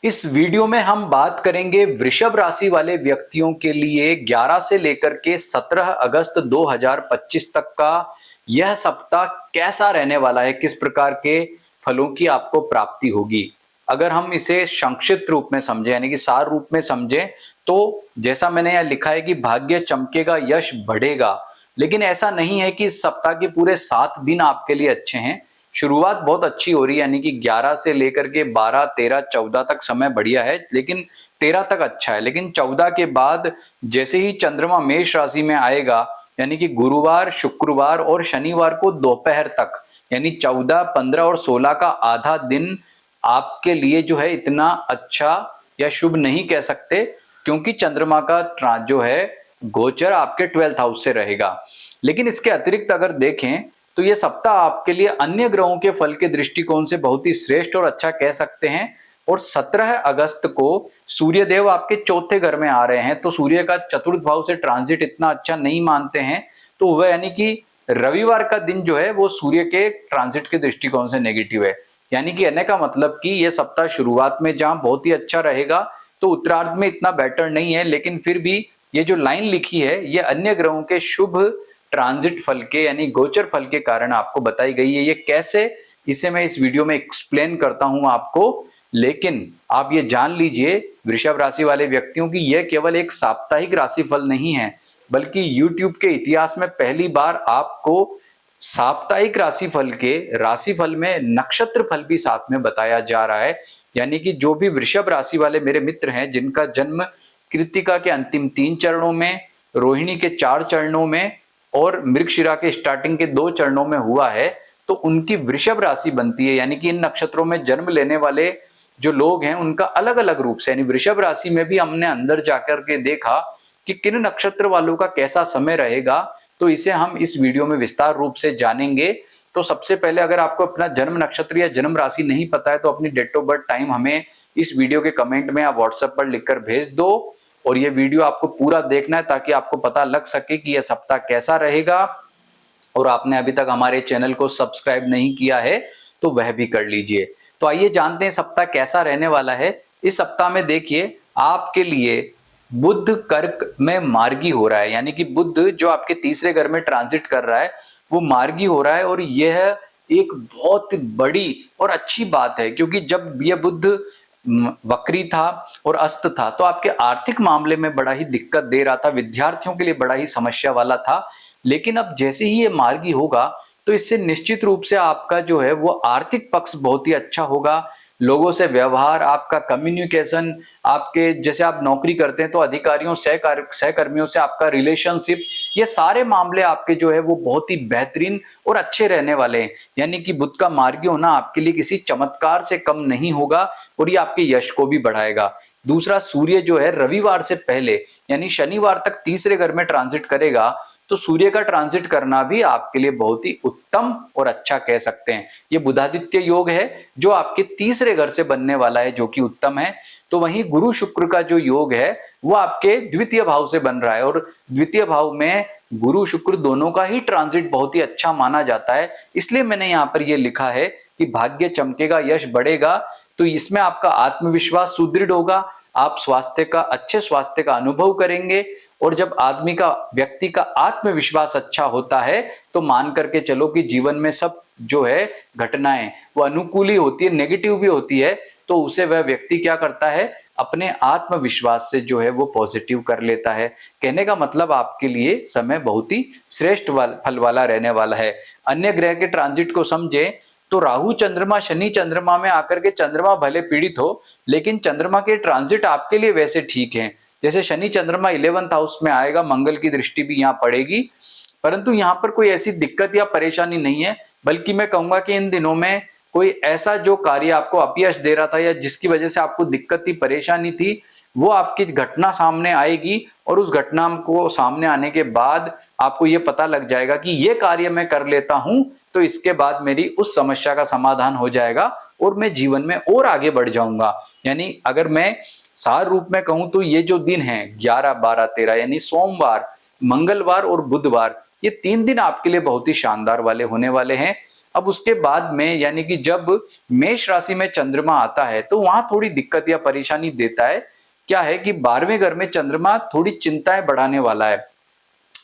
इस वीडियो में हम बात करेंगे वृषभ राशि वाले व्यक्तियों के लिए 11 से लेकर के 17 अगस्त 2025 तक का यह सप्ताह कैसा रहने वाला है, किस प्रकार के फलों की आपको प्राप्ति होगी। अगर हम इसे संक्षिप्त रूप में समझें यानी कि सार रूप में समझें तो जैसा मैंने यहाँ लिखा है कि भाग्य चमकेगा, यश बढ़ेगा। लेकिन ऐसा नहीं है कि इस सप्ताह के पूरे 7 दिन आपके लिए अच्छे हैं। शुरुआत बहुत अच्छी हो रही है यानी कि 11 से लेकर के 12, 13, 14 तक समय बढ़िया है, लेकिन 13 तक अच्छा है। लेकिन 14 के बाद जैसे ही चंद्रमा मेष राशि में आएगा यानी कि गुरुवार, शुक्रवार और शनिवार को दोपहर तक यानी 14, 15 और 16 का आधा दिन आपके लिए जो है इतना अच्छा या शुभ नहीं कह सकते, क्योंकि चंद्रमा का जो है गोचर आपके 12th हाउस से रहेगा। लेकिन इसके अतिरिक्त अगर देखें तो ये सप्ताह आपके लिए अन्य ग्रहों के फल के दृष्टिकोण से बहुत ही श्रेष्ठ और अच्छा कह सकते हैं। और 17 अगस्त को सूर्य देव आपके चौथे घर में आ रहे हैं, तो सूर्य का चतुर्थ भाव से ट्रांजिट इतना अच्छा नहीं मानते हैं। तो वह यानी कि रविवार का दिन जो है वो सूर्य के ट्रांजिट के दृष्टिकोण से नेगेटिव है। यानी कि कहने का मतलब कि यह सप्ताह शुरुआत में जहां बहुत ही अच्छा रहेगा तो उत्तरार्ध में इतना बेटर नहीं है, लेकिन फिर भी ये जो लाइन लिखी है ये अन्य ग्रहों के शुभ ट्रांजिट फल के यानी गोचर फल के कारण आपको बताई गई है। ये कैसे, इसे मैं इस वीडियो में एक्सप्लेन करता हूं आपको। लेकिन आप ये जान लीजिए वृषभ राशि वाले व्यक्तियों की यह केवल एक साप्ताहिक राशिफल नहीं है, बल्कि YouTube के इतिहास में पहली बार आपको साप्ताहिक राशिफल के राशिफल में नक्षत्र फल भी साथ में बताया जा रहा है। यानी कि जो भी वृषभ राशि वाले मेरे मित्र हैं जिनका जन्म कृत्तिका के अंतिम 3 चरणों में, रोहिणी के 4 चरणों में और मृगशिरा के स्टार्टिंग के 2 चरणों में हुआ है, तो उनकी वृषभ राशि बनती है। यानी कि इन नक्षत्रों में जन्म लेने वाले जो लोग हैं उनका अलग अलग रूप से यानी वृषभ राशि में भी हमने अंदर जाकर के देखा कि किन नक्षत्र वालों का कैसा समय रहेगा। तो इसे हम इस वीडियो में विस्तार रूप से जानेंगे। तो सबसे पहले अगर आपको अपना जन्म नक्षत्र या जन्म राशि नहीं पता है तो अपनी डेट ऑफ बर्थ टाइम हमें इस वीडियो के कमेंट में या व्हाट्सएप पर लिखकर भेज दो। और ये वीडियो आपको पूरा देखना है ताकि आपको पता लग सके कि यह सप्ताह कैसा रहेगा। और आपने अभी तक हमारे चैनल को सब्सक्राइब नहीं किया है तो वह भी कर लीजिए। तो आइए जानते हैं सप्ताह कैसा रहने वाला है। इस सप्ताह में देखिए आपके लिए बुध कर्क में मार्गी हो रहा है, यानी कि बुध जो आपके तीसरे घर में ट्रांजिट कर रहा है वो मार्गी हो रहा है। और यह एक बहुत बड़ी और अच्छी बात है, क्योंकि जब यह बुध वक्री था और अस्त था तो आपके आर्थिक मामले में बड़ा ही दिक्कत दे रहा था, विद्यार्थियों के लिए बड़ा ही समस्या वाला था। लेकिन अब जैसे ही ये मार्गी होगा तो इससे निश्चित रूप से आपका जो है वो आर्थिक पक्ष बहुत ही अच्छा होगा। लोगों से व्यवहार, आपका कम्युनिकेशन, आपके जैसे आप नौकरी करते हैं तो अधिकारियों सहकर्मियों से आपका रिलेशनशिप, ये सारे मामले आपके जो है वो बहुत ही बेहतरीन और अच्छे रहने वाले हैं। यानी कि बुध का मार्गी होना आपके लिए किसी चमत्कार से कम नहीं होगा और ये आपके यश को भी बढ़ाएगा। दूसरा, सूर्य जो है रविवार से पहले यानी शनिवार तक तीसरे घर में ट्रांजिट करेगा, तो सूर्य का ट्रांजिट करना भी आपके लिए बहुत ही उत्तम और अच्छा कह सकते हैं। ये बुधादित्य योग है जो आपके तीसरे घर से बनने वाला है, जो कि उत्तम है। तो वहीं गुरु शुक्र का जो योग है वो आपके द्वितीय भाव से बन रहा है, और द्वितीय भाव में गुरु शुक्र दोनों का ही ट्रांजिट बहुत ही अच्छा माना जाता है। इसलिए मैंने यहाँ पर यह लिखा है कि भाग्य चमकेगा, यश बढ़ेगा। तो इसमें आपका आत्मविश्वास सुदृढ़ होगा, आप अच्छे स्वास्थ्य का अनुभव करेंगे। और जब व्यक्ति का आत्मविश्वास अच्छा होता है तो मान करके चलो कि जीवन में सब जो है घटनाएं वो अनुकूल ही होती है, नेगेटिव भी होती है, तो उसे वह व्यक्ति क्या करता है, अपने आत्मविश्वास से जो है वो पॉजिटिव कर लेता है। कहने का मतलब आपके लिए समय बहुत ही श्रेष्ठ फल वाला रहने वाला है। अन्य ग्रह के ट्रांजिट को समझे तो राहु चंद्रमा, शनि चंद्रमा में आकर के चंद्रमा भले पीड़ित हो, लेकिन चंद्रमा के ट्रांजिट आपके लिए वैसे ठीक हैं। जैसे शनि चंद्रमा 11th हाउस में आएगा, मंगल की दृष्टि भी यहाँ पड़ेगी, परंतु यहाँ पर कोई ऐसी दिक्कत या परेशानी नहीं है। बल्कि मैं कहूंगा कि इन दिनों में कोई ऐसा जो कार्य आपको अपयश दे रहा था या जिसकी वजह से आपको दिक्कत थी, परेशानी थी, वो आपकी घटना सामने आएगी। और उस घटना को सामने आने के बाद आपको ये पता लग जाएगा कि ये कार्य मैं कर लेता हूं तो इसके बाद मेरी उस समस्या का समाधान हो जाएगा और मैं जीवन में और आगे बढ़ जाऊंगा। यानी अगर मैं सार रूप में कहूं तो ये जो दिन है 11, 12, 13 यानी सोमवार, मंगलवार और बुधवार, ये 3 दिन आपके लिए बहुत ही शानदार वाले होने वाले हैं। अब उसके बाद में यानी कि जब मेष राशि में चंद्रमा आता है तो वहां थोड़ी दिक्कत या परेशानी देता है। क्या है कि 12वें घर में चंद्रमा थोड़ी चिंताएं बढ़ाने वाला है,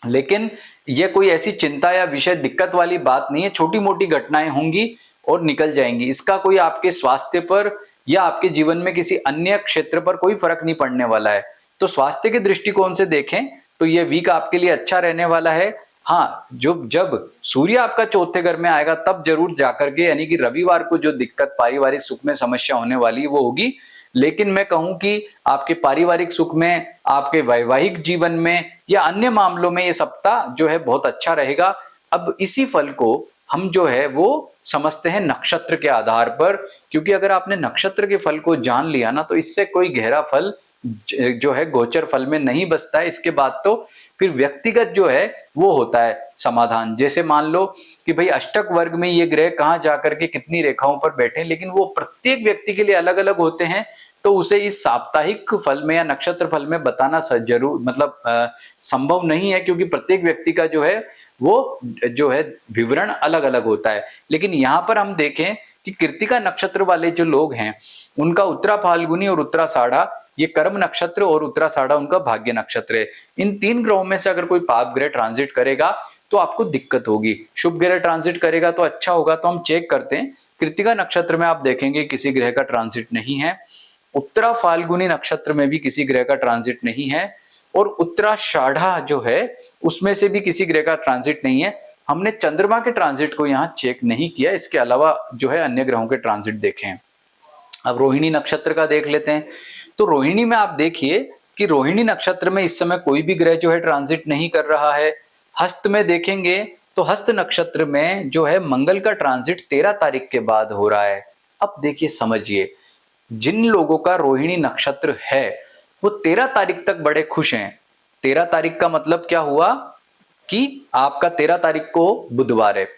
लेकिन यह कोई ऐसी चिंता या विषय दिक्कत वाली बात नहीं है, छोटी मोटी घटनाएं होंगी और निकल जाएंगी। इसका कोई आपके स्वास्थ्य पर या आपके जीवन में किसी अन्य क्षेत्र पर कोई फर्क नहीं पड़ने वाला है। तो स्वास्थ्य के दृष्टिकोण से देखें तो यह वीक आपके लिए अच्छा रहने वाला है। हाँ, जब सूर्य आपका चौथे घर में आएगा तब जरूर जाकर के यानी कि रविवार को जो दिक्कत पारिवारिक सुख में समस्या होने वाली है वो होगी। लेकिन मैं कहूं कि आपके पारिवारिक सुख में, आपके वैवाहिक जीवन में या अन्य मामलों में ये सप्ताह जो है बहुत अच्छा रहेगा। अब इसी फल को हम जो है वो समझते हैं नक्षत्र के आधार पर, क्योंकि अगर आपने नक्षत्र के फल को जान लिया ना तो इससे कोई गहरा फल जो है गोचर फल में नहीं बसता है। इसके बाद तो फिर व्यक्तिगत जो है वो होता है समाधान। जैसे मान लो कि भाई अष्टक वर्ग में ये ग्रह कहाँ जाकर के कितनी रेखाओं पर बैठे, लेकिन वो प्रत्येक व्यक्ति के लिए अलग अलग होते हैं। तो उसे इस साप्ताहिक फल में या नक्षत्र फल में बताना जरूर मतलब संभव नहीं है, क्योंकि प्रत्येक व्यक्ति का जो है वो जो है विवरण अलग अलग होता है। लेकिन यहाँ पर हम देखें कि कृत्तिका नक्षत्र वाले जो लोग हैं उनका उत्तरा फाल्गुनी और उत्तराषाढ़ा ये कर्म नक्षत्र और उत्तराषाढ़ा उनका भाग्य नक्षत्र है। इन तीन ग्रहों में से अगर कोई पाप ग्रह ट्रांजिट करेगा तो आपको दिक्कत होगी, शुभ ग्रह ट्रांजिट करेगा तो अच्छा होगा। तो हम चेक करते हैं। कृत्तिका नक्षत्र में आप देखेंगे किसी ग्रह का ट्रांजिट नहीं है, उत्तरा फाल्गुनी नक्षत्र में भी किसी ग्रह का ट्रांजिट नहीं है, और उत्तराषाढ़ा जो है उसमें से भी किसी ग्रह का ट्रांजिट नहीं है। हमने चंद्रमा के ट्रांजिट को यहाँ चेक नहीं किया, इसके अलावा जो है अन्य ग्रहों के ट्रांजिट देखे हैं। अब रोहिणी नक्षत्र का देख लेते हैं। तो रोहिणी में आप देखिए कि रोहिणी नक्षत्र में इस समय कोई भी ग्रह जो है ट्रांजिट नहीं कर रहा है। हस्त में देखेंगे तो हस्त नक्षत्र में जो है मंगल का ट्रांजिट 13 तारीख के बाद हो रहा है। अब देखिए समझिए, जिन लोगों का रोहिणी नक्षत्र है वो 13 तारीख तक बड़े खुश हैं। 13 तारीख का मतलब क्या हुआ कि आपका 13 तारीख को बुधवार है,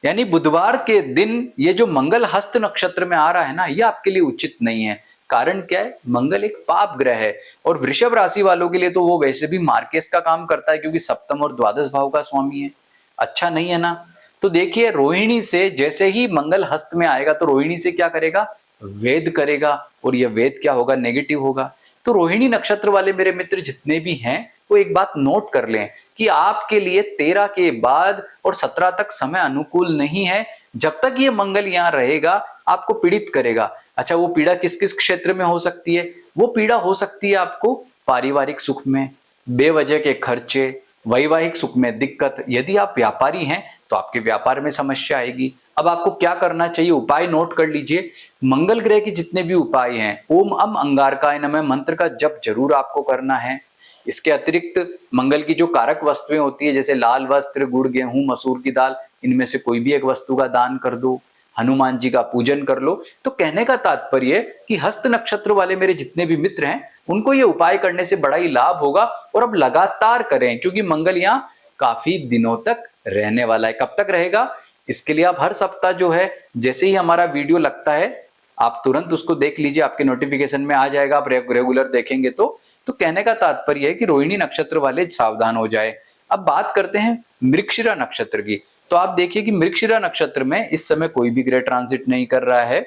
यानी बुधवार के दिन ये जो मंगल हस्त नक्षत्र में आ रहा है ना, ये आपके लिए उचित नहीं है। कारण क्या है? मंगल एक पाप ग्रह है और वृषभ राशि वालों के लिए तो वो वैसे भी मार्केस का काम करता है, क्योंकि सप्तम और द्वादश भाव का स्वामी है। अच्छा नहीं है ना। तो देखिए रोहिणी से जैसे ही मंगल हस्त में आएगा तो रोहिणी से क्या करेगा? वेद करेगा, और यह वेद क्या होगा? नेगेटिव होगा। तो रोहिणी नक्षत्र वाले मेरे मित्र जितने भी हैं वो एक बात नोट कर लें कि आपके लिए 13 के बाद और 17 तक समय अनुकूल नहीं है। जब तक ये मंगल यहाँ रहेगा आपको पीड़ित करेगा। अच्छा, वो पीड़ा किस किस क्षेत्र में हो सकती है? वो पीड़ा हो सकती है आपको पारिवारिक सुख में, बेवजह के खर्चे, वैवाहिक सुख में दिक्कत। यदि आप व्यापारी हैं तो आपके व्यापार में समस्या आएगी। अब आपको क्या करना चाहिए? उपाय नोट कर लीजिए। मंगल ग्रह के जितने भी उपाय हैं, ओम अम अंगारकाय नमः मंत्र का जप जरूर आपको करना है। इसके अतिरिक्त मंगल की जो कारक वस्तुएं होती है, जैसे लाल वस्त्र, गुड़, गेहूं, मसूर की दाल, इनमें से कोई भी एक वस्तु का दान कर दो, हनुमान जी का पूजन कर लो। तो कहने का तात्पर्य कि हस्त नक्षत्र वाले मेरे जितने भी मित्र हैं उनको ये उपाय करने से बड़ा ही लाभ होगा, और अब लगातार करें, क्योंकि मंगल यहाँ काफी दिनों तक रहने वाला है। कब तक रहेगा? इसके लिए आप हर सप्ताह जो है जैसे ही हमारा वीडियो लगता है आप तुरंत उसको देख लीजिए, आपके नोटिफिकेशन में आ जाएगा। आप रेगुलर देखेंगे तो कहने का तात्पर्य है कि रोहिणी नक्षत्र वाले सावधान हो जाए। अब बात करते हैं मृगशिरा नक्षत्र की। तो आप देखिए कि मृगशिरा नक्षत्र में इस समय कोई भी ग्रह ट्रांजिट नहीं कर रहा है।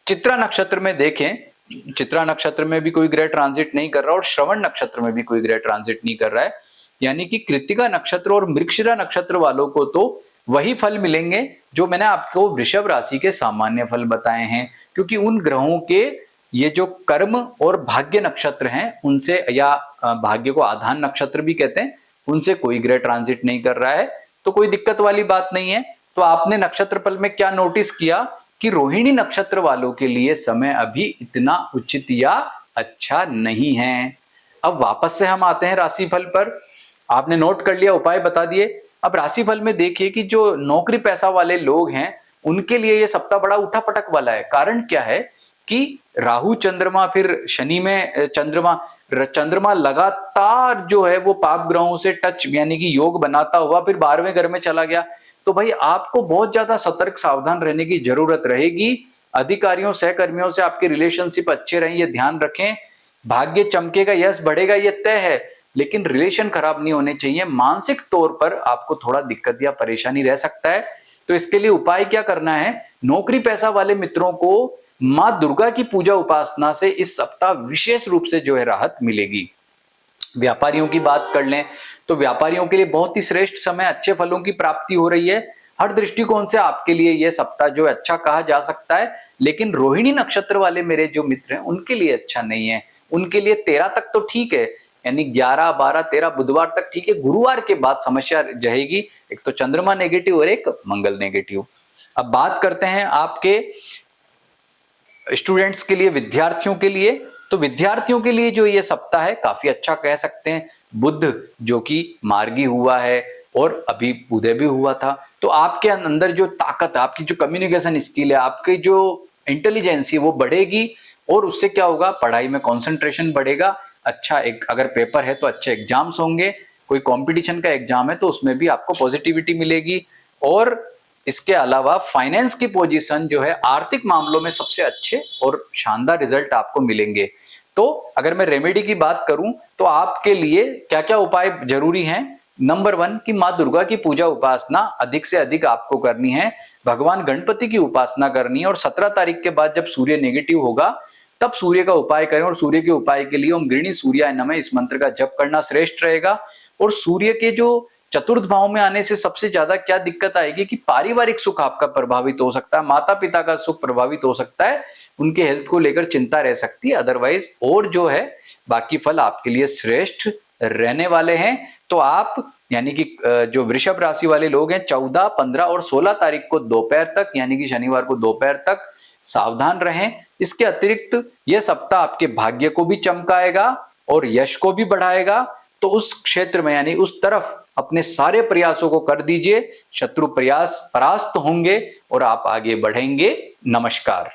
चित्रा नक्षत्र में देखें, चित्रा नक्षत्र में भी कोई ग्रह ट्रांजिट नहीं कर रहा, और श्रवण नक्षत्र में भी कोई ग्रह ट्रांजिट नहीं कर रहा है। यानी कि कृत्तिका नक्षत्र और मृगशिरा नक्षत्र वालों को तो वही फल मिलेंगे जो मैंने आपको वृषभ राशि के सामान्य फल बताए हैं, क्योंकि उन ग्रहों के ये जो कर्म और भाग्य नक्षत्र हैं उनसे, या भाग्य को आधान नक्षत्र भी कहते हैं, उनसे कोई ग्रह ट्रांजिट नहीं कर रहा है। तो कोई दिक्कत वाली बात नहीं है। तो आपने नक्षत्र फल में क्या नोटिस किया कि रोहिणी नक्षत्र वालों के लिए समय अभी इतना उचित या अच्छा नहीं है। अब वापस से हम आते हैं राशिफल पर। आपने नोट कर लिया, उपाय बता दिए। अब राशिफल में देखिए कि जो नौकरी पैसा वाले लोग हैं उनके लिए ये सप्ताह बड़ा उठापटक वाला है। कारण क्या है कि राहु चंद्रमा, फिर शनि में चंद्रमा लगातार जो है वो पाप ग्रहों से टच यानी कि योग बनाता हुआ फिर 12वें घर में चला गया। तो भाई आपको बहुत ज्यादा सतर्क सावधान रहने की जरूरत रहेगी। अधिकारियों सहकर्मियों से आपके रिलेशनशिप अच्छे रहें, ये ध्यान रखें। भाग्य चमकेगा, यश बढ़ेगा, ये तय है, लेकिन रिलेशन खराब नहीं होने चाहिए। मानसिक तौर पर आपको थोड़ा दिक्कत या परेशानी रह सकता है। तो तो इसके लिए उपाय क्या करना है? नौकरी पैसा वाले मित्रों को मां दुर्गा की पूजा उपासना से इस सप्ताह विशेष रूप से जो है राहत मिलेगी। व्यापारियों की बात कर लें तो व्यापारियों के लिए बहुत ही श्रेष्ठ समय, अच्छे फलों की प्राप्ति हो रही है। हर दृष्टिकोण से आपके लिए यह सप्ताह जो है अच्छा कहा जा सकता है, लेकिन रोहिणी नक्षत्र वाले मेरे जो मित्र हैं उनके लिए अच्छा नहीं है। उनके लिए 13 तक तो ठीक है, यानी 11, 12, 13 बुधवार तक ठीक है। गुरुवार के बाद समस्या रहेगी, एक तो चंद्रमा नेगेटिव और एक मंगल नेगेटिव। अब बात करते हैं आपके स्टूडेंट्स के लिए, विद्यार्थियों के लिए। तो विद्यार्थियों के लिए जो ये सप्ताह है काफी अच्छा कह सकते हैं। बुध जो कि मार्गी हुआ है और अभी उदय भी हुआ था, तो आपके अंदर जो ताकत है, आपकी जो कम्युनिकेशन स्किल है, आपकी जो इंटेलिजेंस है वो बढ़ेगी और उससे क्या होगा? पढ़ाई में कंसंट्रेशन बढ़ेगा। अच्छा, एक अगर पेपर है तो अच्छे एग्जाम्स होंगे, कोई कंपटीशन का एग्जाम है तो उसमें भी आपको पॉजिटिविटी मिलेगी। और इसके अलावा फाइनेंस की पोजीशन जो है, आर्थिक मामलों में सबसे अच्छे और शानदार रिजल्ट आपको मिलेंगे। तो अगर मैं रेमेडी की बात करूं तो आपके लिए क्या क्या उपाय जरूरी हैं? नंबर 1 कि मां दुर्गा की पूजा उपासना अधिक से अधिक आपको करनी है, भगवान गणपति की उपासना करनी है, और 17 तारीख के बाद जब सूर्य नेगेटिव होगा तब सूर्य का उपाय करें। और सूर्य के उपाय के लिए ओम गृणी सूर्याय नमः इस मंत्र का जप करना श्रेष्ठ रहेगा। और सूर्य के जो चतुर्थ भाव में आने से सबसे ज्यादा क्या दिक्कत आएगी कि पारिवारिक सुख आपका प्रभावित हो सकता है, माता पिता का सुख प्रभावित हो सकता है, उनके हेल्थ को लेकर चिंता रह सकती है। अदरवाइज और जो है बाकी फल आपके लिए श्रेष्ठ रहने वाले हैं। तो आप यानी कि जो वृषभ राशि वाले लोग हैं 14, 15 और 16 तारीख को दोपहर तक, यानी कि शनिवार को दोपहर तक सावधान रहें। इसके अतिरिक्त यह सप्ताह आपके भाग्य को भी चमकाएगा और यश को भी बढ़ाएगा। तो उस क्षेत्र में यानी उस तरफ अपने सारे प्रयासों को कर दीजिए, शत्रु प्रयास परास्त होंगे और आप आगे बढ़ेंगे। नमस्कार।